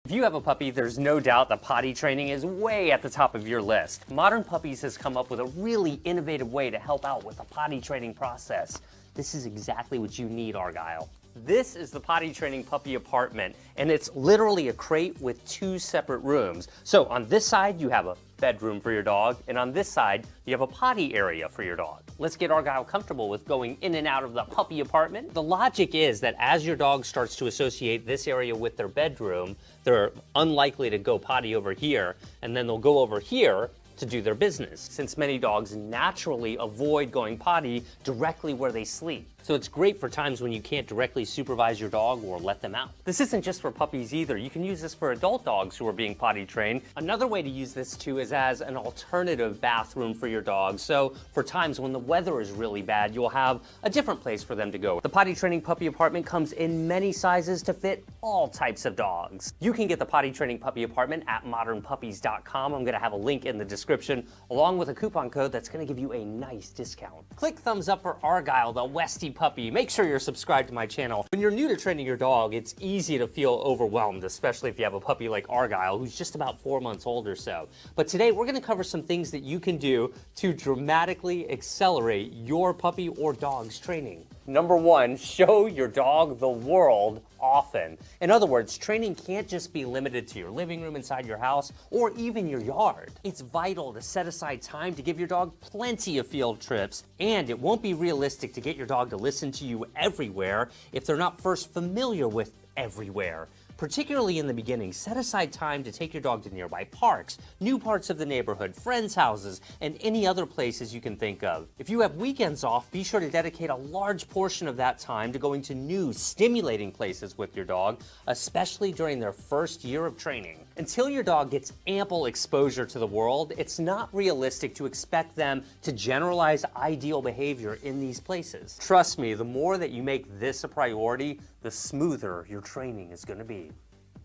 If you have a puppy, there's no doubt that potty training is way at the top of your list. Modern Puppies has come up with a really innovative way to help out with the potty training process. This is exactly what you need, Argyle. This is the Potty Training Puppy Apartment, and it's literally a crate with 2 separate rooms. So on this side, you have a bedroom for your dog, and on this side, you have a potty area for your dog. Let's get Argyle comfortable with going in and out of the puppy apartment. The logic is that as your dog starts to associate this area with their bedroom, they're unlikely to go potty over here, and then they'll go over here to do their business, since many dogs naturally avoid going potty directly where they sleep. So it's great for times when you can't directly supervise your dog or let them out. This isn't just for puppies either. You can use this for adult dogs who are being potty trained. Another way to use this too is as an alternative bathroom for your dog. So for times when the weather is really bad, you'll have a different place for them to go. The Potty Training Puppy Apartment comes in many sizes to fit all types of dogs. You can get the Potty Training Puppy Apartment at modernpuppies.com. I'm gonna have a link in the description along with a coupon code that's gonna give you a nice discount. Click thumbs up for Argyle, the Westie Puppy. Make sure you're subscribed to my channel. When you're new to training your dog, it's easy to feel overwhelmed, especially if you have a puppy like Argyle, who's just about 4 months old or so. But today we're gonna cover some things that you can do to dramatically accelerate your puppy or dog's training. Number 1, show your dog the world often. In other words, training can't just be limited to your living room inside your house or even your yard. It's vital to set aside time to give your dog plenty of field trips, and it won't be realistic to get your dog to listen to you everywhere if they're not first familiar with everywhere. Particularly in the beginning, set aside time to take your dog to nearby parks, new parts of the neighborhood, friends' houses, and any other places you can think of. If you have weekends off, be sure to dedicate a large portion of that time to going to new, stimulating places with your dog, especially during their first year of training. Until your dog gets ample exposure to the world, it's not realistic to expect them to generalize ideal behavior in these places. Trust me, the more that you make this a priority, the smoother your training is going to be.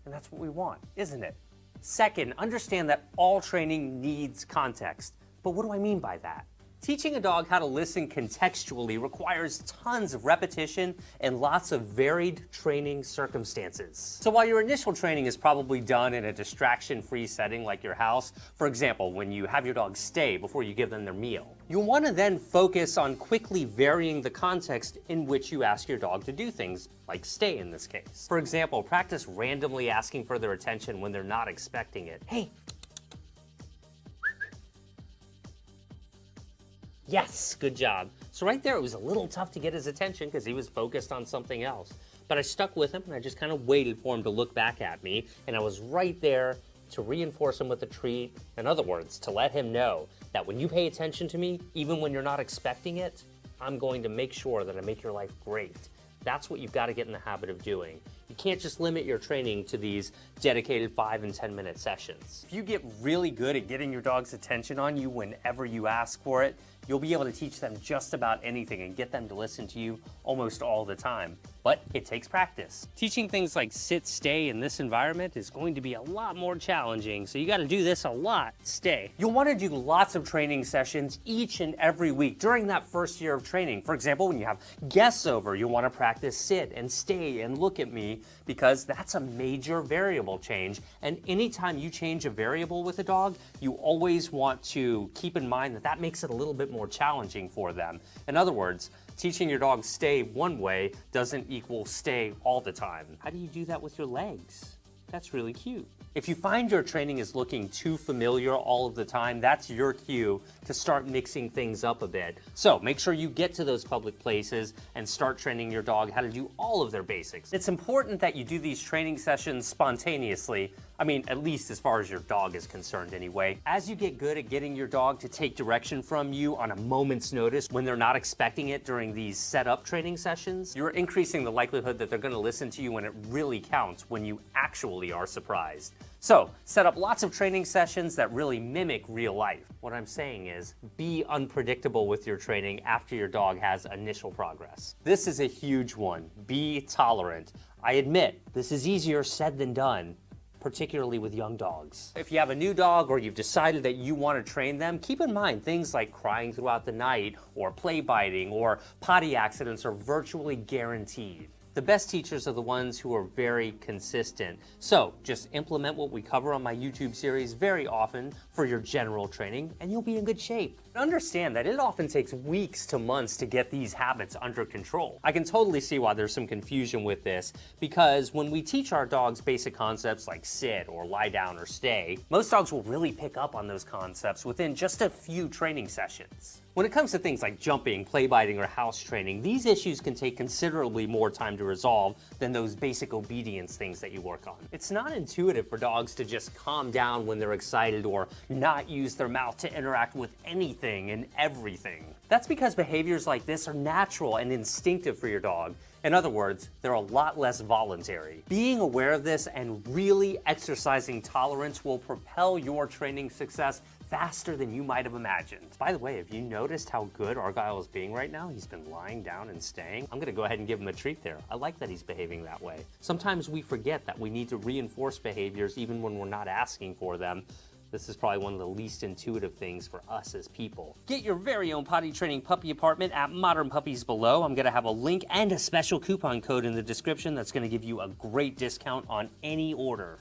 And that's what we want, isn't it? Second, understand that all training needs context. But what do I mean by that? Teaching a dog how to listen contextually requires tons of repetition and lots of varied training circumstances. So while your initial training is probably done in a distraction-free setting like your house, for example, when you have your dog stay before you give them their meal, you'll want to then focus on quickly varying the context in which you ask your dog to do things, like stay in this case. For example, practice randomly asking for their attention when they're not expecting it. Hey. Yes, good job. So right there, it was a little tough to get his attention because he was focused on something else. But I stuck with him and I just kind of waited for him to look back at me, and I was right there to reinforce him with a treat. In other words, to let him know that when you pay attention to me, even when you're not expecting it, I'm going to make sure that I make your life great. That's what you've got to get in the habit of doing. You can't just limit your training to these dedicated 5 and 10 minute sessions. If you get really good at getting your dog's attention on you whenever you ask for it, you'll be able to teach them just about anything and get them to listen to you almost all the time. But it takes practice. Teaching things like sit, stay in this environment is going to be a lot more challenging, so you got to do this a lot, stay. You'll want to do lots of training sessions each and every week during that first year of training. For example, when you have guests over, you'll want to practice sit and stay and look at me, because that's a major variable change. And anytime you change a variable with a dog, you always want to keep in mind that that makes it a little bit more challenging for them. In other words, teaching your dog stay one way doesn't equal stay all the time. How do you do that with your legs? That's really cute. If you find your training is looking too familiar all of the time, that's your cue to start mixing things up a bit. So make sure you get to those public places and start training your dog how to do all of their basics. It's important that you do these training sessions spontaneously. I mean, at least as far as your dog is concerned anyway. As you get good at getting your dog to take direction from you on a moment's notice when they're not expecting it during these set-up training sessions, you're increasing the likelihood that they're going to listen to you when it really counts, when you actually are surprised. So, set up lots of training sessions that really mimic real life. What I'm saying is, be unpredictable with your training after your dog has initial progress. This is a huge one. Be tolerant. I admit, this is easier said than done, particularly with young dogs. If you have a new dog or you've decided that you want to train them, keep in mind things like crying throughout the night or play biting or potty accidents are virtually guaranteed. The best teachers are the ones who are very consistent. So just implement what we cover on my YouTube series very often for your general training, and you'll be in good shape. Understand that it often takes weeks to months to get these habits under control. I can totally see why there's some confusion with this, because when we teach our dogs basic concepts like sit or lie down or stay, most dogs will really pick up on those concepts within just a few training sessions. When it comes to things like jumping, play biting, or house training, these issues can take considerably more time to resolve than those basic obedience things that you work on. It's not intuitive for dogs to just calm down when they're excited or not use their mouth to interact with anything and everything. That's because behaviors like this are natural and instinctive for your dog. In other words, they're a lot less voluntary. Being aware of this and really exercising tolerance will propel your training success faster than you might have imagined. By the way, have you noticed how good Argyle is being right now? He's been lying down and staying. I'm gonna go ahead and give him a treat there. I like that he's behaving that way. Sometimes we forget that we need to reinforce behaviors even when we're not asking for them. This is probably one of the least intuitive things for us as people. Get your very own Potty Training Puppy Apartment at Modern Puppies below. I'm gonna have a link and a special coupon code in the description that's gonna give you a great discount on any order.